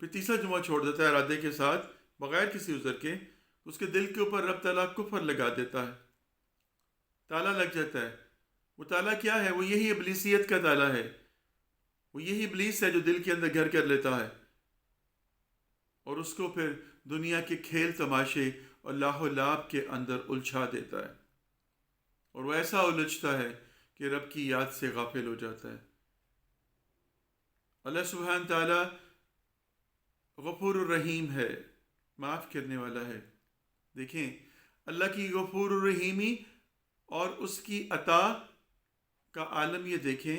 پھر تیسرا جمعہ چھوڑ دیتا ہے ارادے کے ساتھ بغیر کسی عذر کے، اس کے دل کے اوپر رب تعالیٰ کفر لگا دیتا ہے، تالا لگ جاتا ہے۔ وہ تالا کیا ہے؟ وہ یہی ابلیسیت کا تالا ہے، وہ یہی ابلیس ہے جو دل کے اندر گھر کر لیتا ہے اور اس کو پھر دنیا کے کھیل تماشے اور لاہ و لعب کے اندر الجھا دیتا ہے، اور وہ ایسا الجھتا ہے کہ رب کی یاد سے غافل ہو جاتا ہے۔ اللہ سبحانہ تعالیٰ غفور الرحیم ہے، معاف کرنے والا ہے۔ دیکھیں اللہ کی غفور الرحیمی اور اس کی عطا کا عالم یہ دیکھیں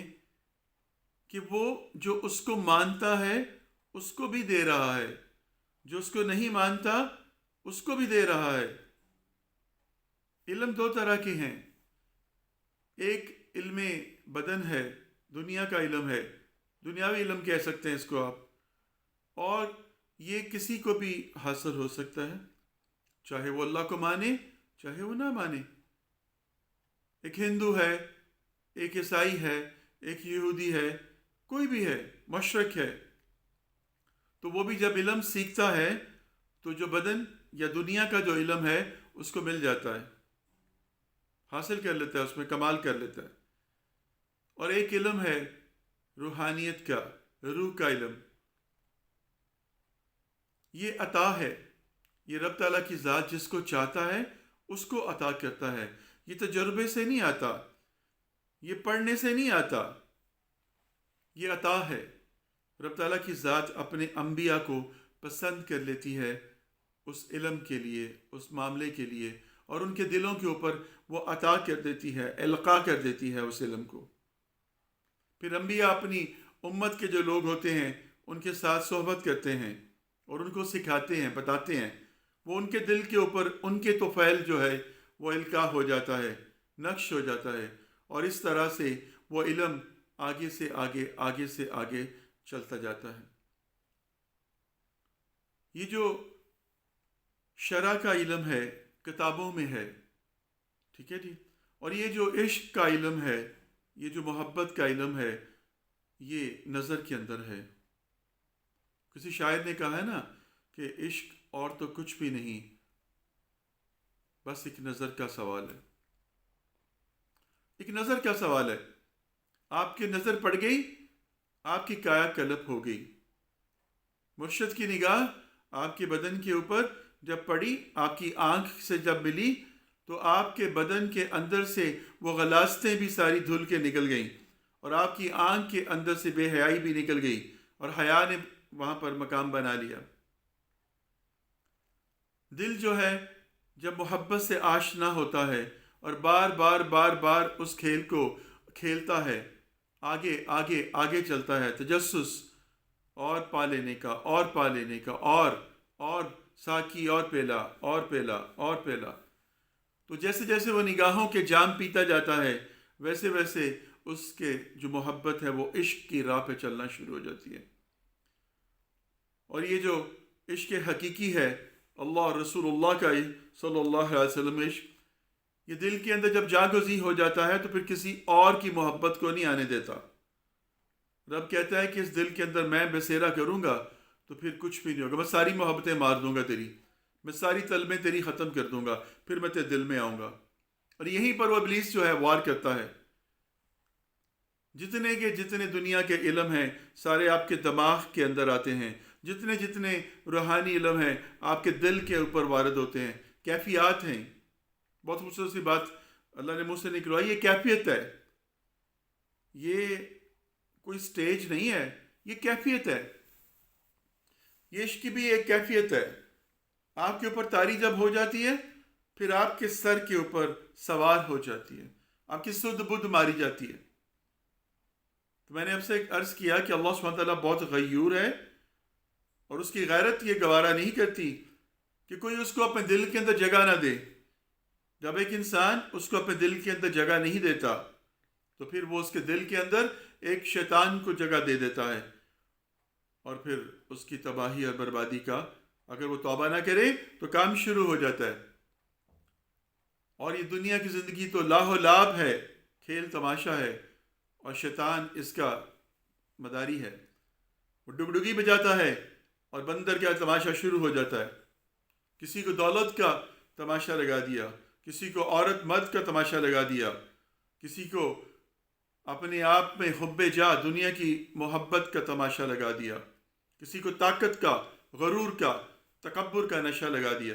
کہ وہ جو اس کو مانتا ہے اس کو بھی دے رہا ہے، جو اس کو نہیں مانتا اس کو بھی دے رہا ہے۔ علم دو طرح کے ہیں، ایک علم بدن ہے، دنیا کا علم ہے، دنیاوی علم کہہ سکتے ہیں اس کو آپ، اور یہ کسی کو بھی حاصل ہو سکتا ہے، چاہے وہ اللہ کو مانے چاہے وہ نہ مانے۔ ایک ہندو ہے، ایک عیسائی ہے، ایک یہودی ہے، کوئی بھی ہے، مشرک ہے، تو وہ بھی جب علم سیکھتا ہے تو جو بدن یا دنیا کا جو علم ہے اس کو مل جاتا ہے، حاصل کر لیتا ہے، اس میں کمال کر لیتا ہے۔ اور ایک علم ہے روحانیت کا، روح کا علم، یہ عطا ہے، یہ رب تعالیٰ کی ذات جس کو چاہتا ہے اس کو عطا کرتا ہے۔ یہ تجربے سے نہیں آتا، یہ پڑھنے سے نہیں آتا، یہ عطا ہے۔ رب تعالیٰ کی ذات اپنے انبیاء کو پسند کر لیتی ہے اس علم کے لیے، اس معاملے کے لیے، اور ان کے دلوں کے اوپر وہ عطا کر دیتی ہے، القاء کر دیتی ہے اس علم کو۔ پھر انبیاء اپنی امت کے جو لوگ ہوتے ہیں ان کے ساتھ صحبت کرتے ہیں اور ان کو سکھاتے ہیں، بتاتے ہیں، وہ ان کے دل کے اوپر ان کے طفیل جو ہے وہ القاء ہو جاتا ہے، نقش ہو جاتا ہے، اور اس طرح سے وہ علم آگے سے آگے، آگے سے آگے چلتا جاتا ہے۔ یہ جو شرع کا علم ہے کتابوں میں ہے، ٹھیک ہے جی، اور یہ جو عشق کا علم ہے، یہ جو محبت کا علم ہے، یہ نظر کے اندر ہے۔ کسی شاعر نے کہا ہے نا کہ عشق اور تو کچھ بھی نہیں، بس ایک نظر کا سوال ہے، ایک نظر کا سوال ہے۔ آپ کی نظر پڑ گئی، آپ کی کایا کلپ ہو گئی۔ مرشد کی نگاہ آپ کے بدن کے اوپر جب پڑی، آپ کی آنکھ سے جب ملی، تو آپ کے بدن کے اندر سے وہ غلاستیں بھی ساری دھل کے نکل گئیں، اور آپ کی آنکھ کے اندر سے بے حیائی بھی نکل گئی، اور حیا نے وہاں پر مقام بنا لیا۔ دل جو ہے جب محبت سے آشنا ہوتا ہے اور بار بار بار بار اس کھیل کو کھیلتا ہے، آگے آگے آگے چلتا ہے، تجسس اور پا لینے کا، اور پا لینے کا، اور ساکی، اور پیلا، اور پیلا، اور پیلا، تو جیسے جیسے وہ نگاہوں کے جام پیتا جاتا ہے ویسے ویسے اس کے جو محبت ہے وہ عشق کی راہ پہ چلنا شروع ہو جاتی ہے۔ اور یہ جو عشق حقیقی ہے، اللہ اور رسول اللہ کا صلی اللہ علیہ وسلم عشق، یہ دل کے اندر جب جاگزی ہو جاتا ہے تو پھر کسی اور کی محبت کو نہیں آنے دیتا۔ رب کہتا ہے کہ اس دل کے اندر میں بسیرا کروں گا تو پھر کچھ بھی نہیں ہوگا، میں ساری محبتیں مار دوں گا تیری، میں ساری طلبیں تیری ختم کر دوں گا، پھر میں تیرے دل میں آؤں گا۔ اور یہیں پر وہ ابلیس جو ہے وار کرتا ہے۔ جتنے دنیا کے علم ہیں سارے آپ کے دماغ کے اندر آتے ہیں، جتنے روحانی علم ہیں آپ کے دل کے اوپر وارد ہوتے ہیں، کیفیات ہیں۔ بہت خوبصورت سی بات اللہ نے مجھ سے نکلوائی، یہ کیفیت ہے، یہ کوئی سٹیج نہیں ہے، یہ کیفیت ہے۔ یہ عشق کی بھی ایک کیفیت ہے۔ آپ کے اوپر طاری جب ہو جاتی ہے پھر آپ کے سر کے اوپر سوار ہو جاتی ہے، آپ کی سدھ بدھ ماری جاتی ہے۔ تو میں نے اب سے ایک عرض کیا کہ اللہ سبحانہ تعالیٰ بہت غیور ہے، اور اس کی غیرت یہ گوارا نہیں کرتی کہ کوئی اس کو اپنے دل کے اندر جگہ نہ دے۔ جب ایک انسان اس کو اپنے دل کے اندر جگہ نہیں دیتا تو پھر وہ اس کے دل کے اندر ایک شیطان کو جگہ دے دیتا ہے، اور پھر اس کی تباہی اور بربادی کا اگر وہ توبہ نہ کرے تو کام شروع ہو جاتا ہے۔ اور یہ دنیا کی زندگی تو لاہ و لعب ہے، کھیل تماشا ہے، اور شیطان اس کا مداری ہے، وہ ڈگڈگی بجاتا ہے اور بندر کا تماشا شروع ہو جاتا ہے. کسی کو دولت کا تماشا لگا دیا, کسی کو عورت مرد کا تماشا لگا دیا, کسی کو اپنے آپ میں حب جا دنیا کی محبت کا تماشا لگا دیا, کسی کو طاقت کا, غرور کا, تکبر کا نشہ لگا دیا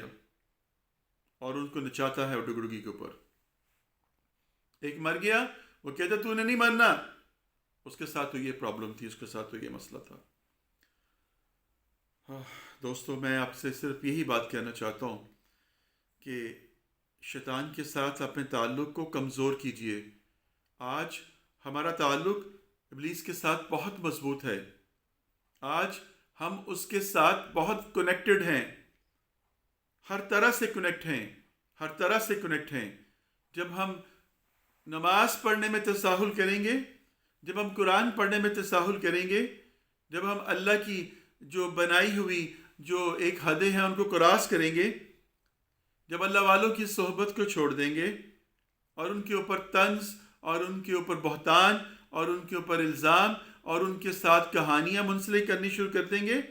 اور ان کو نچاتا ہے ڈگڈگی کے اوپر. ایک مر گیا, وہ کہتا تو نے نہیں مرنا, اس کے ساتھ تو یہ پرابلم تھی, اس کے ساتھ تو یہ مسئلہ تھا. دوستو, میں آپ سے صرف یہی بات کہنا چاہتا ہوں کہ شیطان کے ساتھ اپنے تعلق کو کمزور کیجیے. آج ہمارا تعلق ابلیس کے ساتھ بہت مضبوط ہے. آج ہم اس کے ساتھ بہت کنیکٹڈ ہیں, ہر طرح سے کنیکٹ ہیں, ہر طرح سے کنیکٹ ہیں. جب ہم نماز پڑھنے میں تساہل کریں گے, جب ہم قرآن پڑھنے میں تساہل کریں گے, جب ہم اللہ کی جو بنائی ہوئی جو ایک حدیں ہیں ان کو کراس کریں گے, جب اللہ والوں کی صحبت کو چھوڑ دیں گے اور ان کے اوپر طنز اور ان کے اوپر بہتان اور ان کے اوپر الزام اور ان کے ساتھ کہانیاں منسلک کرنی شروع کر دیں گے,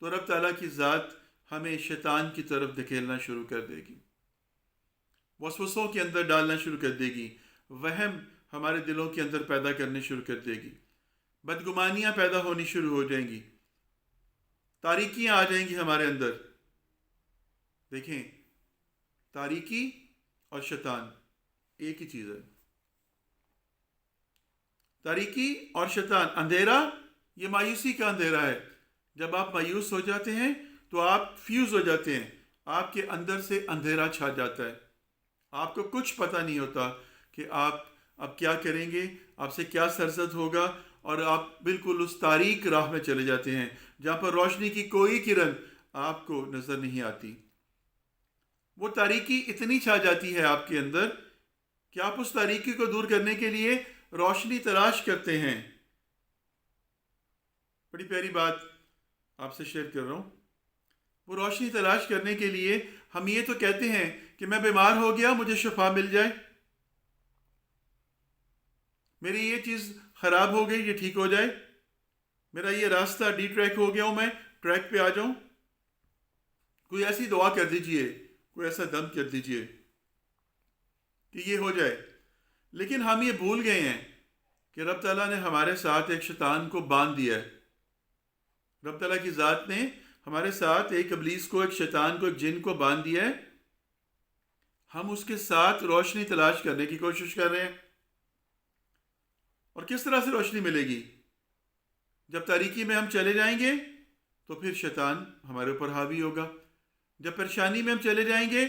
تو رب تعالیٰ کی ذات ہمیں شیطان کی طرف دھکیلنا شروع کر دے گی, وسوسوں کے اندر ڈالنا شروع کر دے گی, وہم ہمارے دلوں کے اندر پیدا کرنے شروع کر دے گی, بدگمانیاں پیدا ہونی شروع ہو جائیں گی, تاریکیاں آ جائیں گی ہمارے اندر. دیکھیں, تاریکی اور شیطان ایک ہی چیز ہے. تاریکی اور شیطان, اندھیرا یہ مایوسی کا اندھیرا ہے. جب آپ مایوس ہو جاتے ہیں تو آپ فیوز ہو جاتے ہیں, آپ کے اندر سے اندھیرا چھا جاتا ہے, آپ کو کچھ پتہ نہیں ہوتا کہ آپ اب کیا کریں گے, آپ سے کیا سرزد ہوگا, اور آپ بالکل اس تاریک راہ میں چلے جاتے ہیں جہاں پر روشنی کی کوئی کرن آپ کو نظر نہیں آتی. وہ تاریکی اتنی چھا جاتی ہے آپ کے اندر کہ آپ اس تاریکی کو دور کرنے کے لیے روشنی تلاش کرتے ہیں. بڑی پیاری بات آپ سے شیئر کر رہا ہوں. وہ روشنی تلاش کرنے کے لیے ہم یہ تو کہتے ہیں کہ میں بیمار ہو گیا, مجھے شفا مل جائے, میری یہ چیز خراب ہو گئی, یہ ٹھیک ہو جائے, میرا یہ راستہ ڈی ٹریک ہو گیا ہوں, میں ٹریک پہ آ جاؤں, کوئی ایسی دعا کر دیجئے, کوئی ایسا دم کر دیجئے کہ یہ ہو جائے. لیکن ہم یہ بھول گئے ہیں کہ رب تعالیٰ نے ہمارے ساتھ ایک شیطان کو باندھ دیا ہے. رب تعالیٰ کی ذات نے ہمارے ساتھ ایک ابلیس کو, ایک شیطان کو, ایک جن کو باندھ دیا ہے. ہم اس کے ساتھ روشنی تلاش کرنے کی کوشش کر رہے ہیں. اور کس طرح سے روشنی ملے گی؟ جب تاریکی میں ہم چلے جائیں گے تو پھر شیطان ہمارے اوپر حاوی ہوگا. جب پریشانی میں ہم چلے جائیں گے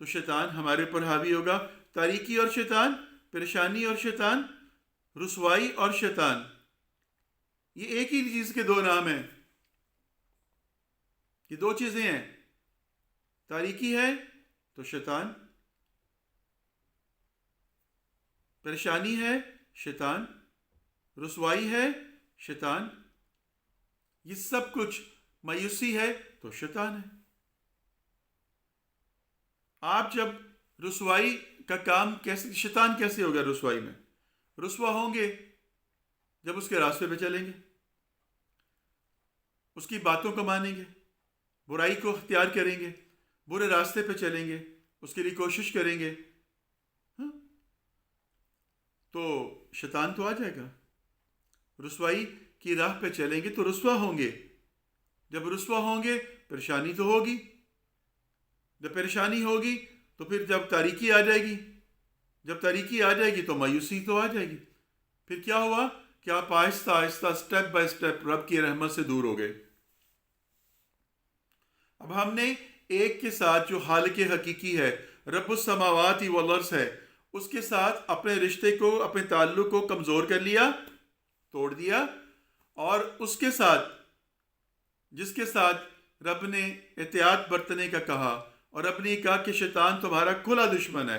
تو شیطان ہمارے اوپر حاوی ہوگا. تاریکی اور شیطان, پریشانی اور شیطان, رسوائی اور شیطان, یہ ایک ہی چیز کے دو نام ہیں. یہ دو چیزیں ہیں. تاریکی ہے تو شیطان, پریشانی ہے شیطان, رسوائی ہے شیطان, یہ سب کچھ, مایوسی ہے تو شیطان ہے. آپ جب رسوائی کا کام کیسے, شیطان کیسے ہوگا رسوائی میں؟ رسوا ہوں گے جب اس کے راستے پہ چلیں گے, اس کی باتوں کو مانیں گے, برائی کو اختیار کریں گے, برے راستے پہ چلیں گے, اس کے لیے کوشش کریں گے, تو شیطان تو آ جائے گا. رسوائی کی راہ پہ چلیں گے تو رسوا ہوں گے. جب رسوا ہوں گے پریشانی تو ہوگی. جب پریشانی ہوگی تو پھر جب تاریکی آ جائے گی, جب تاریکی آ جائے گی تو مایوسی تو آ جائے گی. پھر کیا ہوا کہ آپ آہستہ آہستہ سٹیپ بائی سٹیپ رب کی رحمت سے دور ہو گئے. اب ہم نے ایک کے ساتھ جو خالق حقیقی ہے, رب السماوات والارض ہے, اس کے ساتھ اپنے رشتے کو, اپنے تعلق کو کمزور کر لیا, توڑ دیا. اور اس کے ساتھ, جس کے ساتھ رب نے احتیاط برتنے کا کہا اور رب نے کہا کہ شیطان تمہارا کھلا دشمن ہے,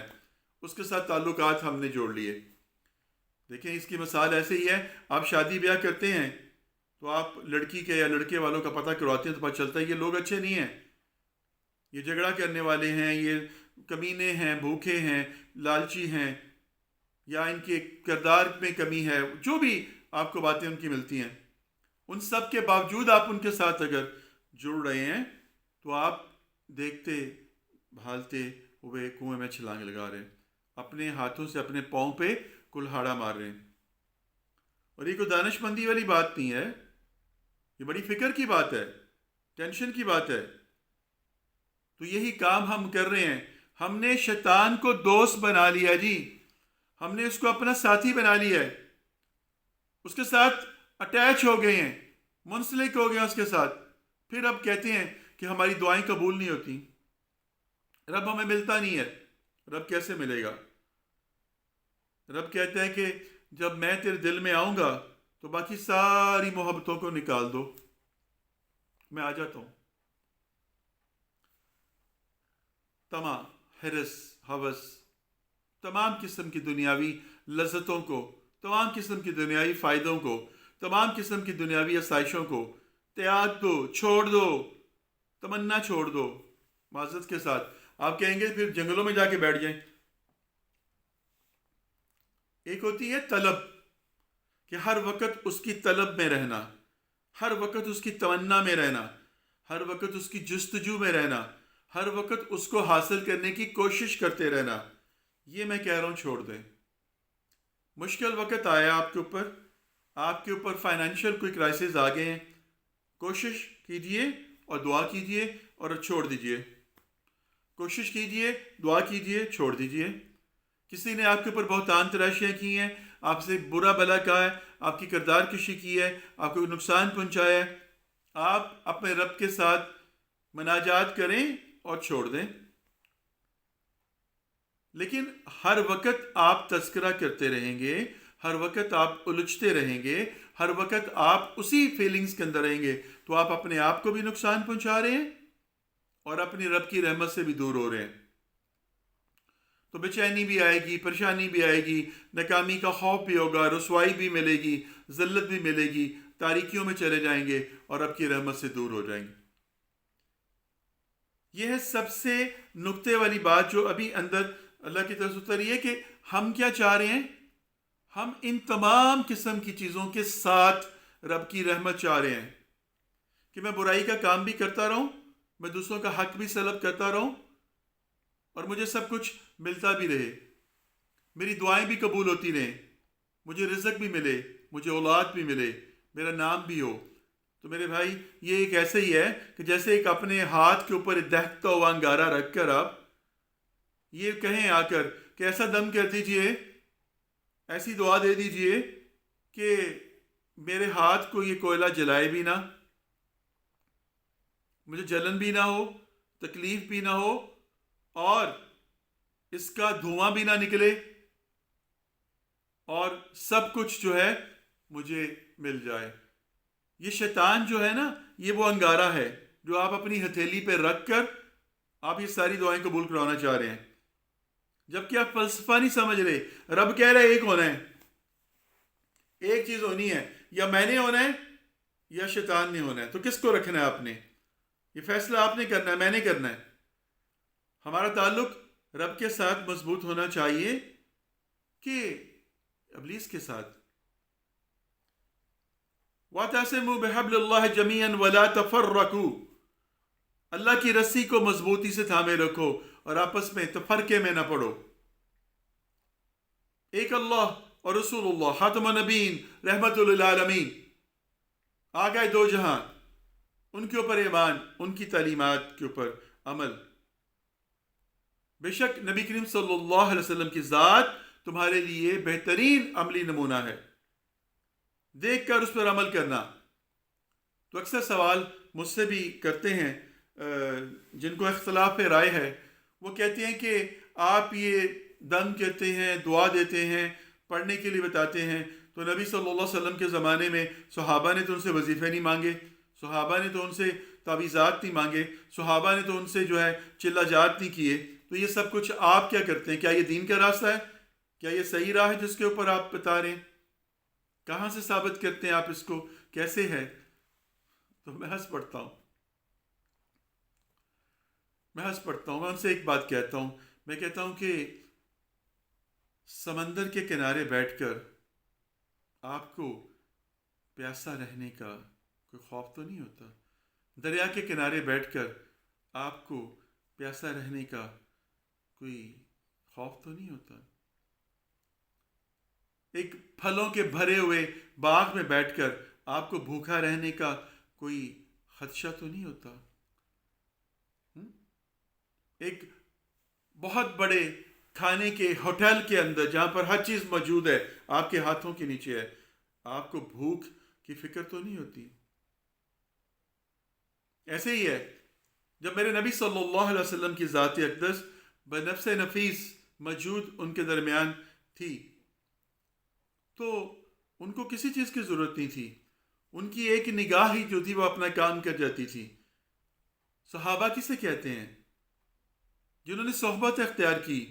اس کے ساتھ تعلقات ہم نے جوڑ لیے. دیکھیں, اس کی مثال ایسے ہی ہے, آپ شادی بیاہ کرتے ہیں تو آپ لڑکی کے یا لڑکے والوں کا پتہ کرواتے ہیں تو پتہ چلتا ہے یہ لوگ اچھے نہیں ہیں, یہ جھگڑا کرنے والے ہیں, یہ کمینے ہیں, بھوکے ہیں, لالچی ہیں, یا ان کے کردار میں کمی ہے, جو بھی آپ کو باتیں ان کی ملتی ہیں, ان سب کے باوجود آپ ان کے ساتھ اگر جڑ رہے ہیں تو آپ دیکھتے بھالتے ہوئے کنویں میں چھلانگ لگا رہے ہیں، اپنے ہاتھوں سے اپنے پاؤں پہ کلہاڑا مار رہے ہیں. اور یہ کوئی دانش مندی والی بات نہیں ہے، یہ بڑی فکر کی بات ہے، ٹینشن کی بات ہے. تو یہی کام ہم کر رہے ہیں. ہم نے شیطان کو دوست بنا لیا جی، ہم نے اس کو اپنا ساتھی بنا لیا ہے، اس کے ساتھ اٹیچ ہو گئے ہیں، منسلک ہو گئے ہیں اس کے ساتھ. پھر اب کہتے ہیں کہ ہماری دعائیں قبول نہیں ہوتی، رب ہمیں ملتا نہیں ہے. رب کیسے ملے گا؟ رب کہتا ہے کہ جب میں تیرے دل میں آؤں گا تو باقی ساری محبتوں کو نکال دو، میں آ جاتا ہوں. تمام حرص، ہوس، تمام قسم کی دنیاوی لذتوں کو، تمام قسم کی دنیاوی فائدوں کو، تمام قسم کی دنیاوی آسائشوں کو تیاگ دو، چھوڑ دو، تمنا چھوڑ دو. معذرت کے ساتھ آپ کہیں گے پھر جنگلوں میں جا کے بیٹھ جائیں. ایک ہوتی ہے طلب، کہ ہر وقت اس کی طلب میں رہنا، ہر وقت اس کی تمنا میں رہنا، ہر وقت اس کی جستجو میں رہنا، ہر وقت اس کو حاصل کرنے کی کوشش کرتے رہنا. یہ میں کہہ رہا ہوں چھوڑ دیں. مشکل وقت آیا آپ کے اوپر فائنینشیل کوئی کرائسس آ گئے ہیں، کوشش کیجئے اور دعا کیجئے اور چھوڑ دیجئے. کوشش کیجئے، دعا کیجئے، چھوڑ دیجئے. کسی نے آپ کے اوپر بہتان تراشیاں کی ہیں، آپ سے برا بلا کہا ہے، آپ کی کردار کشی کی ہے، آپ کو نقصان پہنچایا ہے، آپ اپنے رب کے ساتھ مناجات کریں اور چھوڑ دیں. لیکن ہر وقت آپ تذکرہ کرتے رہیں گے، ہر وقت آپ الجھتے رہیں گے، ہر وقت آپ اسی فیلنگز کے اندر رہیں گے، تو آپ اپنے آپ کو بھی نقصان پہنچا رہے ہیں اور اپنی رب کی رحمت سے بھی دور ہو رہے ہیں. تو بے چینی بھی آئے گی، پریشانی بھی آئے گی، ناکامی کا خوف بھی ہوگا، رسوائی بھی ملے گی، ذلت بھی ملے گی، تاریکیوں میں چلے جائیں گے اور رب کی رحمت سے دور ہو جائیں گے. یہ ہے سب سے نقطے والی بات جو ابھی اندر اللہ کی طرف اتر رہی ہے کہ ہم کیا چاہ رہے ہیں. ہم ان تمام قسم کی چیزوں کے ساتھ رب کی رحمت چاہ رہے ہیں کہ میں برائی کا کام بھی کرتا رہوں، میں دوسروں کا حق بھی سلب کرتا رہوں اور مجھے سب کچھ ملتا بھی رہے، میری دعائیں بھی قبول ہوتی رہیں، مجھے رزق بھی ملے، مجھے اولاد بھی ملے، میرا نام بھی ہو. تو میرے بھائی یہ ایک ایسے ہی ہے کہ جیسے ایک اپنے ہاتھ کے اوپر دہتا ہوا انگارہ رکھ کر آپ یہ کہیں آ کر کہ ایسا دم کر دیجئے، ایسی دعا دے دیجئے کہ میرے ہاتھ کو یہ کوئلہ جلائے بھی نہ، مجھے جلن بھی نہ ہو، تکلیف بھی نہ ہو اور اس کا دھواں بھی نہ نکلے اور سب کچھ جو ہے مجھے مل جائے. یہ شیطان جو ہے نا، یہ وہ انگارہ ہے جو آپ اپنی ہتھیلی پہ رکھ کر آپ یہ ساری دعائیں قبول کروانا چاہ رہے ہیں، جبکہ آپ فلسفہ نہیں سمجھ رہے. رب کہہ رہے ایک ہونا ہے، ایک چیز ہونی ہے، یا میں نے ہونا ہے یا شیطان نے ہونا ہے. تو کس کو رکھنا ہے آپ نے؟ یہ فیصلہ آپ نے کرنا ہے، میں نے کرنا ہے. ہمارا تعلق رب کے ساتھ مضبوط ہونا چاہیے کہ ابلیس کے ساتھ. وَاعْتَصِمُوا بِحَبْلِ اللَّهِ جَمِيعًا وَلَا تَفَرَّقُوا، اللہ کی رسی کو مضبوطی سے تھامے رکھو اور آپس میں تفرقے میں نہ پڑو. ایک اللہ اور رسول اللہ خاتم النبیین رحمت للعالمین، آگئے دو جہاں، ان کے اوپر ایمان، ان کی تعلیمات کے اوپر عمل. بے شک نبی کریم صلی اللہ علیہ وسلم کی ذات تمہارے لیے بہترین عملی نمونہ ہے، دیکھ کر اس پر عمل کرنا. تو اکثر سوال مجھ سے بھی کرتے ہیں جن کو اختلاف رائے ہے، وہ کہتے ہیں کہ آپ یہ دم کہتے ہیں، دعا دیتے ہیں، پڑھنے کے لیے بتاتے ہیں، تو نبی صلی اللہ علیہ وسلم کے زمانے میں صحابہ نے تو ان سے وظیفے نہیں مانگے، صحابہ نے تو ان سے تعویذات نہیں مانگے، صحابہ نے تو ان سے جو ہے چلا جات نہیں کیے، تو یہ سب کچھ آپ کیا کرتے ہیں؟ کیا یہ دین کا راستہ ہے؟ کیا یہ صحیح راہ ہے جس کے اوپر آپ بتا رہے ہیں؟ کہاں سے ثابت کرتے ہیں آپ اس کو؟ کیسے ہے؟ تو میں ہنس پڑتا ہوں، میں ان سے ایک بات کہتا ہوں. میں کہتا ہوں کہ سمندر کے کنارے بیٹھ کر آپ کو پیاسا رہنے کا کوئی خوف تو نہیں ہوتا؟ دریا کے کنارے بیٹھ کر آپ کو پیاسا رہنے کا کوئی خوف تو نہیں ہوتا؟ ایک پھلوں کے بھرے ہوئے باغ میں بیٹھ کر آپ کو بھوکا رہنے کا کوئی خدشہ تو نہیں ہوتا؟ ایک بہت بڑے کھانے کے ہوٹل کے اندر جہاں پر ہر چیز موجود ہے، آپ کے ہاتھوں کے نیچے ہے، آپ کو بھوک کی فکر تو نہیں ہوتی؟ ایسے ہی ہے جب میرے نبی صلی اللہ علیہ وسلم کی ذات اقدس بنفس نفیس موجود ان کے درمیان تھی تو ان کو کسی چیز کی ضرورت نہیں تھی. ان کی ایک نگاہ ہی جو تھی وہ اپنا کام کر جاتی تھی. صحابہ کسے کہتے ہیں؟ جنہوں نے صحبت اختیار کی،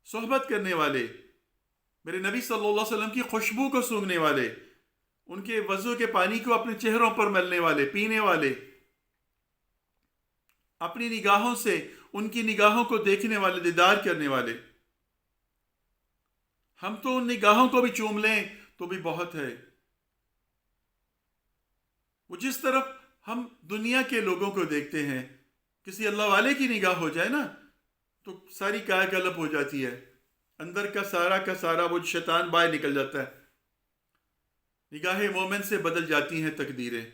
صحبت کرنے والے، میرے نبی صلی اللہ علیہ وسلم کی خوشبو کو سونگھنے والے، ان کے وضو کے پانی کو اپنے چہروں پر ملنے والے، پینے والے، اپنی نگاہوں سے ان کی نگاہوں کو دیکھنے والے، دیدار کرنے والے. ہم تو ان نگاہوں کو بھی چوم لیں تو بھی بہت ہے. وہ جس طرف ہم دنیا کے لوگوں کو دیکھتے ہیں، کسی اللہ والے کی نگاہ ہو جائے نا تو ساری کائے گلب ہو جاتی ہے، اندر کا سارا وہ شیطان باہر نکل جاتا ہے. نگاہ مومن سے بدل جاتی ہیں تقدیریں.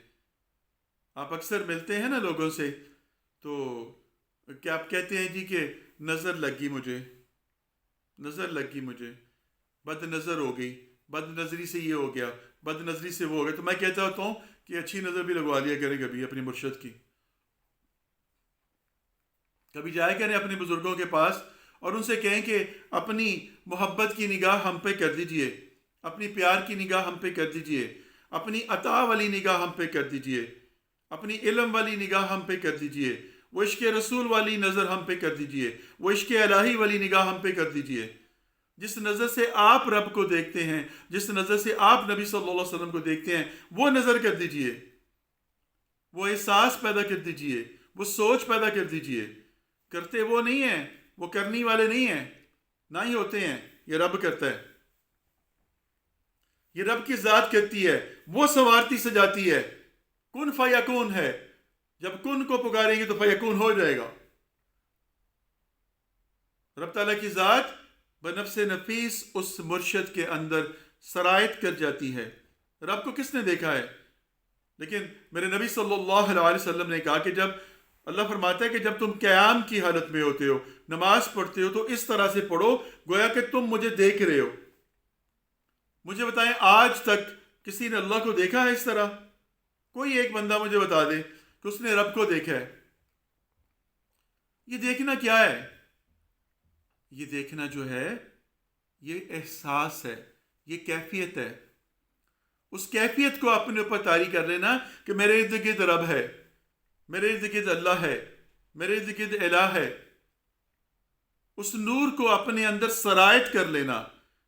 آپ اکثر ملتے ہیں نا لوگوں سے تو کیا آپ کہتے ہیں جی کہ نظر لگی مجھے، نظر لگی مجھے، بد نظر ہو گئی، بد نظری سے یہ ہو گیا، بد نظری سے وہ ہو گیا. تو میں کہتا ہوتا ہوں کہ اچھی نظر بھی لگوا لیا کریں کبھی اپنی مرشد کی. کبھی جائے کریں اپنے بزرگوں کے پاس اور ان سے کہیں کہ اپنی محبت کی نگاہ ہم پہ کر دیجئے، اپنی پیار کی نگاہ ہم پہ کر دیجئے، اپنی عطا والی نگاہ ہم پہ کر دیجئے، اپنی علم والی نگاہ ہم پہ کر دیجئے، وہ عشق رسول والی نظر ہم پہ کر دیجئے، وہ عشق الہی والی نگاہ ہم پہ کر دیجئے. جس نظر سے آپ رب کو دیکھتے ہیں، جس نظر سے آپ نبی صلی اللہ علیہ وسلم کو دیکھتے ہیں، وہ نظر کر دیجئے، وہ احساس پیدا کر دیجئے، وہ سوچ پیدا کر دیجئے. کرتے وہ نہیں ہیں، وہ کرنی والے نہیں ہیں، نہ ہی ہوتے ہیں. یہ رب کرتا ہے، یہ رب کی ذات کرتی ہے، وہ سنوارتی سجاتی ہے. کن فیکون ہے، جب کن کو پکاریں گے تو فیکون ہو جائے گا. رب تعالیٰ کی ذات بنفس نفیس اس مرشد کے اندر سرایت کر جاتی ہے. رب کو کس نے دیکھا ہے؟ لیکن میرے نبی صلی اللہ علیہ وسلم نے کہا کہ جب اللہ فرماتا ہے کہ جب تم قیام کی حالت میں ہوتے ہو، نماز پڑھتے ہو، تو اس طرح سے پڑھو گویا کہ تم مجھے دیکھ رہے ہو. مجھے بتائیں آج تک کسی نے اللہ کو دیکھا ہے اس طرح؟ کوئی ایک بندہ مجھے بتا دے کہ اس نے رب کو دیکھا ہے. یہ دیکھنا کیا ہے؟ یہ دیکھنا جو ہے یہ احساس ہے، یہ کیفیت ہے. اس کیفیت کو اپنے اوپر طاری کر لینا کہ میرے ارد گرد رب ہے، میرے ارد گرد اللہ ہے، میرے ارد گرد الہ ہے. اس نور کو اپنے اندر سرایت کر لینا.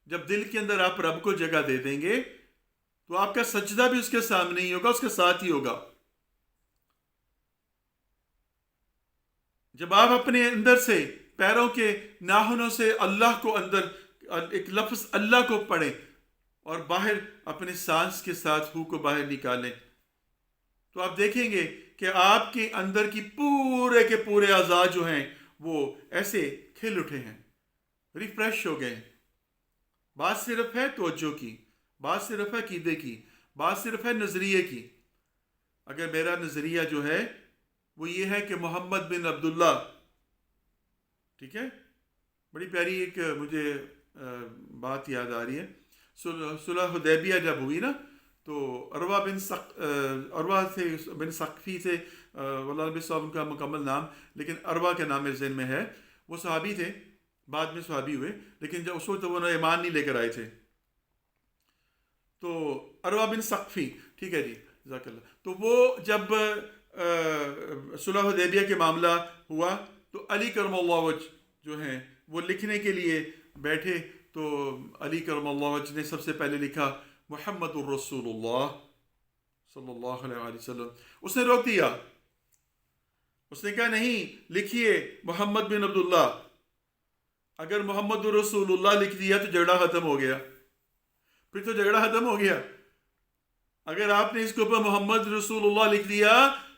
جب دل کے اندر آپ رب کو جگہ دے دیں گے تو آپ کا سجدہ بھی اس کے سامنے ہی ہوگا، اس کے ساتھ ہی ہوگا. جب آپ اپنے اندر سے پیروں کے ناخنوں سے اللہ کو اندر ایک لفظ اللہ کو پڑھیں اور باہر اپنے سانس کے ساتھ ہو کو باہر نکالیں تو آپ دیکھیں گے کہ آپ کے اندر کی پورے کے پورے اعضاء جو ہیں وہ ایسے کھل اٹھے ہیں، ریفریش ہو گئے ہیں. بات صرف ہے توجہ کی، بات صرف ہے عقیدے کی، بات صرف ہے نظریے کی. اگر میرا نظریہ جو ہے وہ یہ ہے کہ محمد بن عبداللہ، ٹھیک ہے، بڑی پیاری ایک مجھے بات یاد آ رہی ہے. صلح حدیبیہ جب ہوئی نا تو عروہ بن ثقفی سے، واللہ نبی صاحب ان کا مکمل نام، لیکن عروہ کے نام میرے ذہن میں ہے. وہ صحابی تھے، بعد میں صحابی ہوئے، لیکن جب اس وقت وہ ایمان نہیں لے کر آئے تھے. تو عروہ بن ثقفی، ٹھیک ہے جی، جزاک اللہ. تو وہ جب صلح حدیبیہ کے معاملہ ہوا تو علی کرم اللہ وجہ جو ہیں وہ لکھنے کے لیے بیٹھے تو علی کرم اللہ وجہ نے سب سے پہلے لکھا محمد الرسول اللہ صلی اللہ علیہ وسلم. اس نے روک دیا، اس نے کہا نہیں لکھیے محمد بن عبداللہ. اگر محمد الرسول اللہ لکھ دیا تو جھگڑا ختم ہو گیا، پھر تو جھگڑا ختم ہو گیا. اگر آپ نے اس کے اوپر محمد رسول اللہ لکھ دیا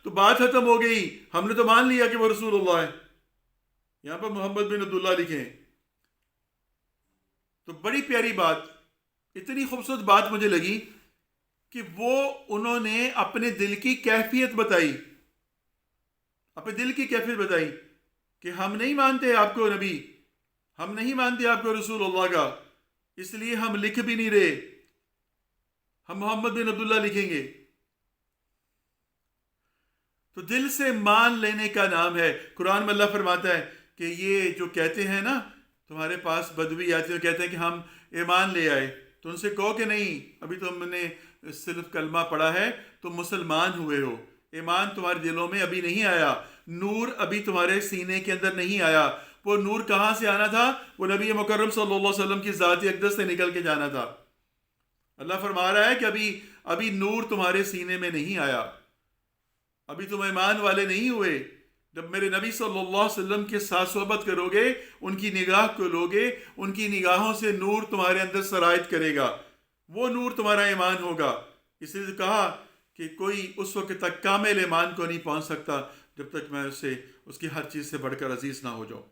تو بات ختم ہو گئی، ہم نے تو مان لیا کہ وہ رسول اللہ ہے. یہاں پر محمد بن عبداللہ لکھیں. تو بڑی پیاری بات، اتنی خوبصورت بات مجھے لگی کہ وہ انہوں نے اپنے دل کی کیفیت بتائی، اپنے دل کی کیفیت بتائی کہ ہم نہیں مانتے آپ کو نبی، ہم نہیں مانتے آپ کو رسول اللہ کا، اس لیے ہم لکھ بھی نہیں رہے، ہم محمد بن عبداللہ لکھیں گے. تو دل سے مان لینے کا نام ہے. قرآن میں اللہ فرماتا ہے کہ یہ جو کہتے ہیں نا، تمہارے پاس بدوی آتے ہیں کہتے ہیں کہ ہم ایمان لے آئے، تو ان سے کہو کہ نہیں، ابھی تم نے صرف کلمہ پڑھا ہے، تم مسلمان ہوئے ہو، ایمان تمہارے دلوں میں ابھی نہیں آیا، نور ابھی تمہارے سینے کے اندر نہیں آیا. وہ نور کہاں سے آنا تھا؟ وہ نبی مکرم صلی اللہ علیہ وسلم کی ذات اقدس سے نکل کے جانا تھا. اللہ فرما رہا ہے کہ ابھی نور تمہارے سینے میں نہیں آیا، ابھی تم ایمان والے نہیں ہوئے. جب میرے نبی صلی اللہ علیہ وسلم کے ساتھ صحبت کرو گے، ان کی نگاہ کو لوگے، ان کی نگاہوں سے نور تمہارے اندر سرایت کرے گا، وہ نور تمہارا ایمان ہوگا. اس لیے کہا کہ کوئی اس وقت تک کامل ایمان کو نہیں پہنچ سکتا جب تک میں اس کی ہر چیز سے بڑھ کر عزیز نہ ہو جاؤں.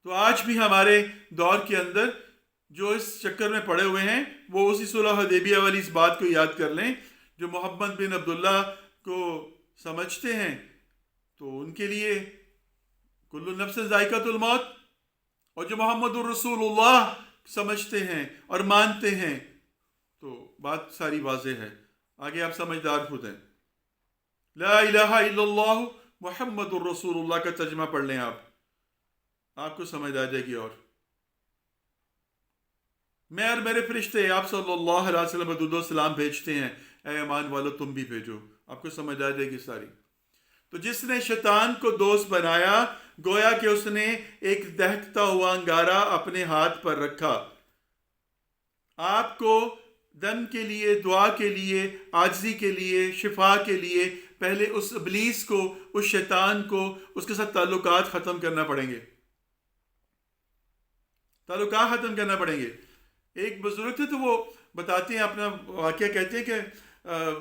تو آج بھی ہمارے دور کے اندر جو اس چکر میں پڑے ہوئے ہیں، وہ اسی صلح حدیبیہ والی اس بات کو یاد کر لیں. جو محمد بن عبداللہ کو سمجھتے ہیں تو ان کے لیے کل نفس ذائقۃ الموت، اور جو محمد الرسول اللہ سمجھتے ہیں اور مانتے ہیں تو بات ساری واضح ہے. آگے آپ سمجھدار خود ہیں. لا الہ الا اللہ محمد الرسول اللہ کا ترجمہ پڑھ لیں، آپ کو سمجھ آ جائے گی. اور میں اور میرے فرشتے آپ صلی اللہ علیہ وسلم درود و سلام بھیجتے ہیں، اے ایمان والو تم بھی بھیجو. آپ کو سمجھ آ جائے گی ساری. تو جس نے شیطان کو دوست بنایا، گویا کہ اس نے ایک دہکتا ہوا انگارہ اپنے ہاتھ پر رکھا. آپ کو دم کے لیے، دعا کے لیے، عاجزی کے لیے، شفا کے لیے پہلے اس ابلیس کو، اس شیطان کو، اس کے ساتھ تعلقات ختم کرنا پڑیں گے، تعلقات ختم کرنا پڑیں گے. ایک بزرگ تھے تو وہ بتاتے ہیں اپنا واقعہ، کہتے ہیں کہ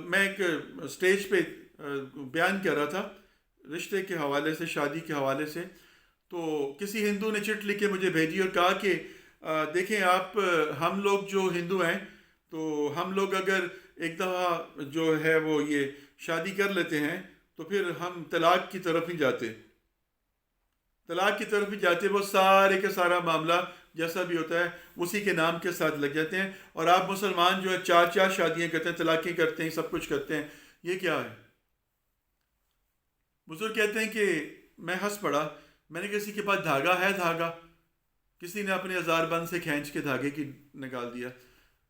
میں ایک اسٹیج پہ بیان کر رہا تھا رشتے کے حوالے سے، شادی کے حوالے سے. تو کسی ہندو نے چٹ لکھ کے مجھے بھیجی اور کہا کہ دیکھیں آپ، ہم لوگ جو ہندو ہیں تو ہم لوگ اگر ایک دفعہ جو ہے وہ یہ شادی کر لیتے ہیں تو پھر ہم طلاق کی طرف ہی جاتے، وہ سارے کا سارا معاملہ جیسا بھی ہوتا ہے اسی کے نام کے ساتھ لگ جاتے ہیں. اور آپ مسلمان جو ہے چار شادیاں کرتے ہیں، طلاقیں کرتے ہیں، سب کچھ کرتے ہیں. یہ کیا ہے؟ بزرگ کہتے ہیں کہ میں ہنس پڑا. میں نے کسی کے پاس دھاگا ہے، دھاگا کسی نے اپنے ہزار بند سے کھینچ کے دھاگے کی نکال دیا.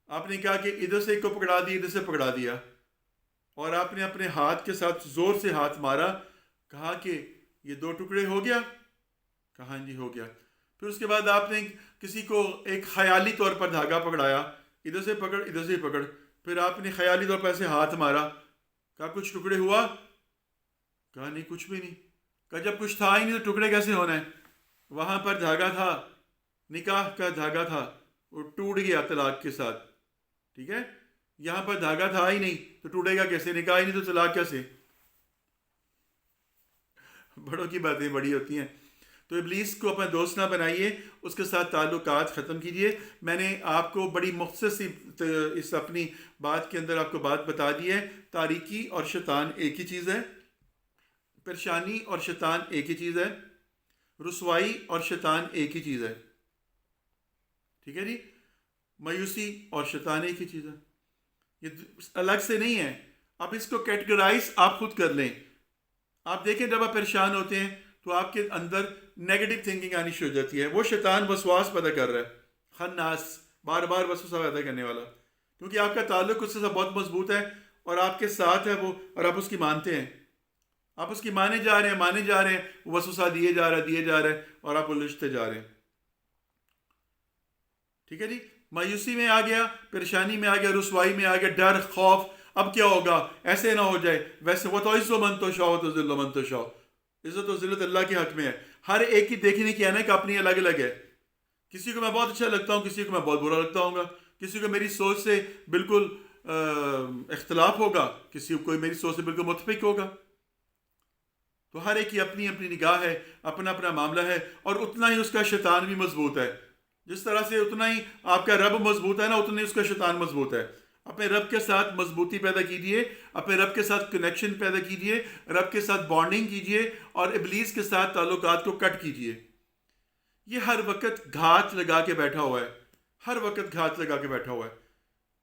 آپ نے کہا کہ ادھر سے ایک کو پکڑا دیا، ادھر سے پکڑا دیا، اور آپ نے اپنے ہاتھ کے ساتھ زور سے ہاتھ مارا. کہا کہ یہ 2 ٹکڑے ہو گیا؟ کہا ہاں جی ہو گیا. پھر اس کے بعد آپ نے کسی کو ایک خیالی طور پر دھاگا پکڑایا، ادھر سے پکڑ، ادھر سے پکڑ. پھر آپ نے خیالی طور پر ایسے ہاتھ مارا. کہا کچھ ٹکڑے ہوا؟ کہا نہیں کچھ بھی نہیں. کہا جب کچھ تھا ہی نہیں تو ٹکڑے کیسے ہونا ہے؟ وہاں پر دھاگا تھا، نکاح کا دھاگا تھا، وہ ٹوٹ گیا طلاق کے ساتھ. ٹھیک ہے، یہاں پر دھاگا تھا ہی نہیں تو ٹوٹے گا کیسے؟ نکاح ہی نہیں تو طلاق کیسے؟ بڑوں کی باتیں بڑی ہوتی ہیں. تو ابلیس کو اپنا دوست نہ بنائیے، اس کے ساتھ تعلقات ختم کیجیے. میں نے آپ کو بڑی مختصر سی اس اپنی بات کے اندر آپ کو بات بتا دی ہے. تاریکی اور شیطان ایک ہی چیز ہے، پریشانی اور شیطان ایک ہی چیز ہے، رسوائی اور شیطان ایک ہی چیز ہے. ٹھیک ہے جی، مایوسی اور شیطان ایک ہی چیز ہے، یہ الگ سے نہیں ہے. آپ اس کو کیٹیگرائز آپ خود کر لیں. آپ دیکھیں جب آپ پریشان ہوتے ہیں تو آپ کے اندر نیگیٹو تھنکنگ آنی شروع ہو جاتی ہے. وہ شیطان وسواس پیدا کر رہا ہے، خناس، بار بار وسوسہ پیدا کرنے والا، کیونکہ آپ کا تعلق اس سے بہت مضبوط ہے اور آپ کے ساتھ ہے وہ، اور آپ اس کی مانتے ہیں. آپ اس کی مانے جا رہے ہیں، وہ وسوسہ دیے جا رہا ہے اور آپ الجھتے جا رہے ہیں. ٹھیک ہے جی، مایوسی میں آ گیا، پریشانی میں آ گیا، رسوائی میں آ گیا، ڈر، خوف. اب کیا ہوگا؟ ایسے نہ ہو جائے ویسے. وہ تو عز و من تشاء و تذل من تشاء، عزت و ذلت اللہ کے حق میں ہے. ہر ایک کی دیکھنے کی عینک اپنی الگ الگ ہے. کسی کو میں بہت اچھا لگتا ہوں، کسی کو میں بہت برا لگتا ہوں گا، کسی کو میری سوچ سے بالکل اختلاف ہوگا، کوئی میری سوچ سے بالکل متفق ہوگا. تو ہر ایک کی اپنی اپنی نگاہ ہے، اپنا اپنا معاملہ ہے، اور اتنا ہی اس کا شیطان بھی مضبوط ہے. جس طرح سے اتنا ہی آپ کا رب مضبوط ہے نا، اتنا ہی اس کا شیطان مضبوط ہے. اپنے رب کے ساتھ مضبوطی پیدا کیجیے، اپنے رب کے ساتھ کنیکشن پیدا کیجیے، رب کے ساتھ بانڈنگ کیجیے، اور ابلیس کے ساتھ تعلقات کو کٹ کیجیے. یہ ہر وقت گھات لگا کے بیٹھا ہوا ہے، ہر وقت گھات لگا کے بیٹھا ہوا ہے.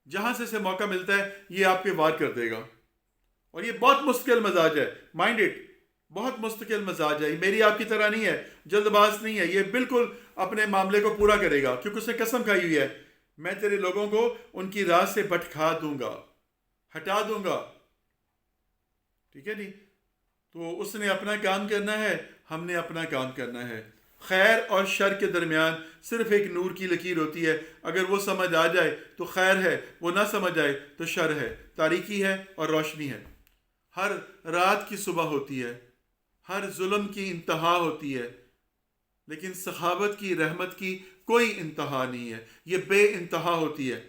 جہاں سے موقع ملتا ہے یہ آپ پہ وار کر دے گا. اور یہ بہت مستقل مزاج ہے، مائنڈ اٹ، بہت مستقل مزاج ہے. یہ میری آپ کی طرح نہیں ہے، جلد باز نہیں ہے. یہ بالکل اپنے معاملے کو پورا کرے گا، کیونکہ اس نے قسم کھائی ہوئی ہے، میں تیرے لوگوں کو ان کی راہ سے بھٹکا دوں گا، ہٹا دوں گا. ٹھیک ہے جی. تو اس نے اپنا کام کرنا ہے، ہم نے اپنا کام کرنا ہے. خیر اور شر کے درمیان صرف ایک نور کی لکیر ہوتی ہے. اگر وہ سمجھ آ جائے تو خیر ہے، وہ نہ سمجھ آئے تو شر ہے، تاریکی ہے اور روشنی ہے. ہر رات کی صبح ہوتی ہے، ہر ظلم کی انتہا ہوتی ہے، لیکن سخاوت کی، رحمت کی کوئی انتہا نہیں ہے. یہ بے انتہا ہوتی ہے.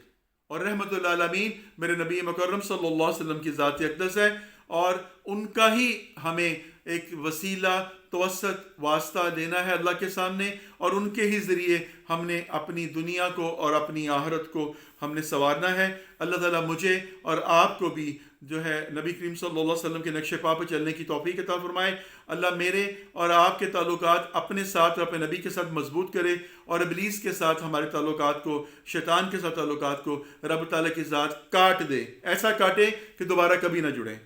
اور رحمت العالمین میرے نبی مکرم صلی اللہ علیہ وسلم کی ذات اقدس ہے، اور ان کا ہی ہمیں ایک وسیلہ، توسط، واسطہ دینا ہے اللہ کے سامنے، اور ان کے ہی ذریعے ہم نے اپنی دنیا کو اور اپنی آخرت کو ہم نے سنوارنا ہے. اللہ تعالیٰ مجھے اور آپ کو بھی جو ہے نبی کریم صلی اللہ علیہ وسلم کے نقش پا پہ چلنے کی توفیق عطا فرمائے. اللہ میرے اور آپ کے تعلقات اپنے ساتھ اور اپنے نبی کے ساتھ مضبوط کرے، اور ابلیس کے ساتھ ہمارے تعلقات کو، شیطان کے ساتھ تعلقات کو رب تعالیٰ کی ذات کاٹ دے، ایسا کاٹے کہ دوبارہ کبھی نہ جڑیں.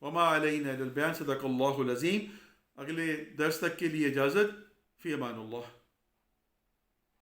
وما علینا الا البیان. صدق اللہ العظیم. اگلے درس تک کے لیے اجازت. فی امان اللہ.